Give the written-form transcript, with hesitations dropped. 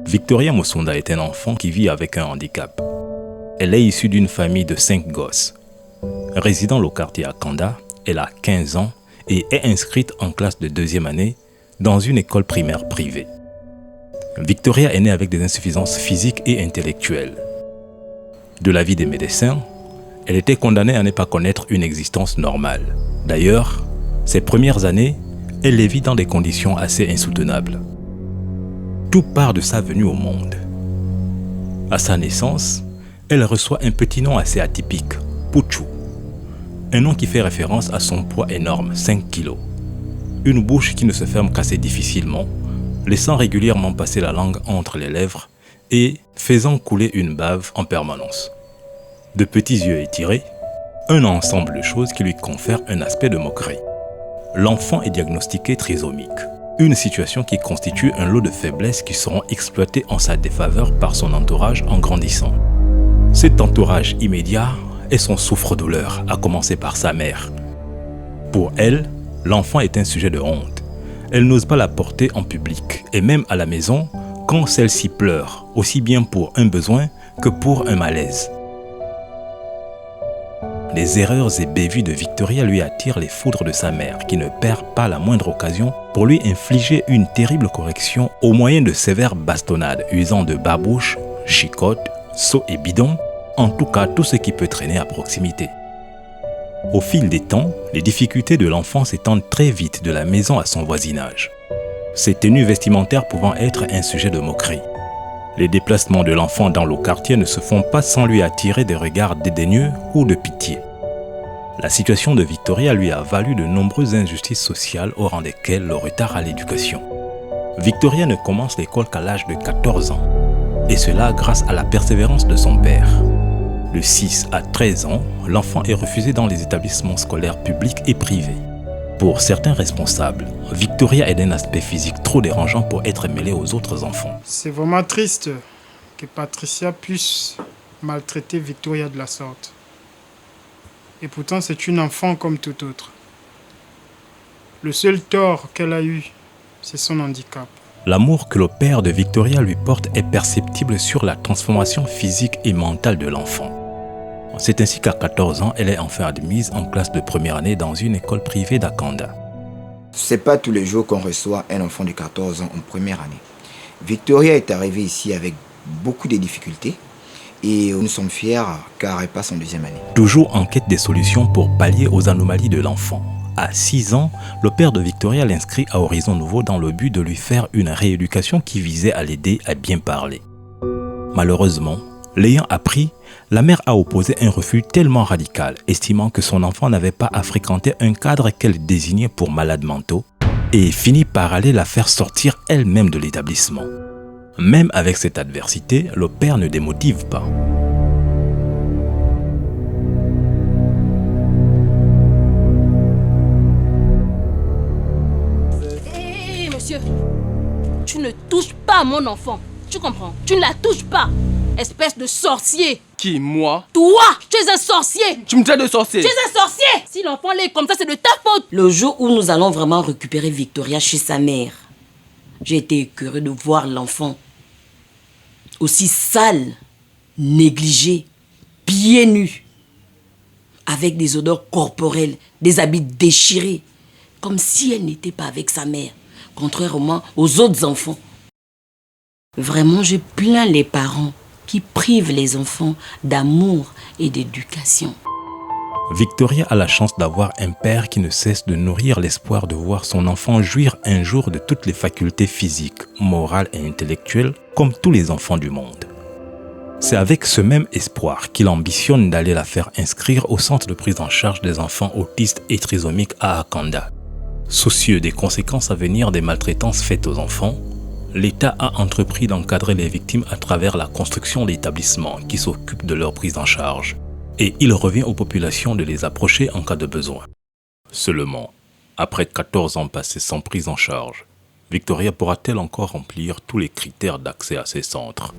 Victoria Musonda est un enfant qui vit avec un handicap. Elle est issue d'une famille de 5 gosses. Résidant au quartier Akanda, elle a 15 ans et est inscrite en classe de 2e année dans une école primaire privée. Victoria est née avec des insuffisances physiques et intellectuelles. De l'avis des médecins, elle était condamnée à ne pas connaître une existence normale. D'ailleurs, ses premières années, elle les vit dans des conditions assez insoutenables. Tout part de sa venue au monde. À sa naissance, elle reçoit un petit nom assez atypique, Puchu. Un nom qui fait référence à son poids énorme, 5 kg. Une bouche qui ne se ferme qu'assez difficilement, laissant régulièrement passer la langue entre les lèvres et faisant couler une bave en permanence. De petits yeux étirés, un ensemble de choses qui lui confèrent un aspect de moquerie. L'enfant est diagnostiqué trisomique, une situation qui constitue un lot de faiblesses qui seront exploitées en sa défaveur par son entourage en grandissant. Cet entourage immédiat est son souffre-douleur, à commencer par sa mère. Pour elle, l'enfant est un sujet de honte. Elle n'ose pas la porter en public, et même à la maison, quand celle-ci pleure, aussi bien pour un besoin que pour un malaise. Les erreurs et bévues de Victoria lui attirent les foudres de sa mère, qui ne perd pas la moindre occasion pour lui infliger une terrible correction au moyen de sévères bastonnades, usant de babouches, chicottes, seaux et bidons, en tout cas tout ce qui peut traîner à proximité. Au fil des temps, les difficultés de l'enfant s'étendent très vite de la maison à son voisinage. Ses tenues vestimentaires pouvant être un sujet de moquerie. Les déplacements de l'enfant dans le quartier ne se font pas sans lui attirer des regards dédaigneux ou de pitié. La situation de Victoria lui a valu de nombreuses injustices sociales au rang desquelles le retard à l'éducation. Victoria ne commence l'école qu'à l'âge de 14 ans, et cela grâce à la persévérance de son père. De 6 à 13 ans, l'enfant est refusé dans les établissements scolaires publics et privés. Pour certains responsables, Victoria est d'un aspect physique trop dérangeant pour être mêlée aux autres enfants. C'est vraiment triste que Patricia puisse maltraiter Victoria de la sorte. Et pourtant, c'est une enfant comme tout autre. Le seul tort qu'elle a eu, c'est son handicap. L'amour que le père de Victoria lui porte est perceptible sur la transformation physique et mentale de l'enfant. C'est ainsi qu'à 14 ans, elle est enfin admise en classe de première année dans une école privée d'Akanda. C'est pas tous les jours qu'on reçoit un enfant de 14 ans en première année. Victoria est arrivée ici avec beaucoup de difficultés et nous sommes fiers car elle passe en 2e année. Toujours en quête des solutions pour pallier aux anomalies de l'enfant. À 6 ans, le père de Victoria l'inscrit à Horizon Nouveau dans le but de lui faire une rééducation qui visait à l'aider à bien parler. Malheureusement, l'ayant appris, la mère a opposé un refus tellement radical, estimant que son enfant n'avait pas à fréquenter un cadre qu'elle désignait pour malades mentaux, et finit par aller la faire sortir elle-même de l'établissement. Même avec cette adversité, le père ne démotive pas. Hé, monsieur, tu ne touches pas à mon enfant, tu comprends? Tu ne la touches pas, espèce de sorcier. Qui, moi? Toi, tu es un sorcier. Tu me traites de sorcier? Tu es un sorcier. Si l'enfant l'est comme ça, c'est de ta faute. Le jour où nous allons vraiment récupérer Victoria chez sa mère, j'ai été écœuré de voir l'enfant aussi sale, négligé, pieds nus, avec des odeurs corporelles, des habits déchirés, comme si elle n'était pas avec sa mère, contrairement aux autres enfants. Vraiment, je plains les parents qui privent les enfants d'amour et d'éducation. Victoria a la chance d'avoir un père qui ne cesse de nourrir l'espoir de voir son enfant jouir un jour de toutes les facultés physiques, morales et intellectuelles comme tous les enfants du monde. C'est avec ce même espoir qu'il ambitionne d'aller la faire inscrire au centre de prise en charge des enfants autistes et trisomiques à Akanda. Soucieux des conséquences à venir des maltraitances faites aux enfants, l'État a entrepris d'encadrer les victimes à travers la construction d'établissements qui s'occupent de leur prise en charge. Et il revient aux populations de les approcher en cas de besoin. Seulement, après 14 ans passés sans prise en charge, Victoria pourra-t-elle encore remplir tous les critères d'accès à ces centres ?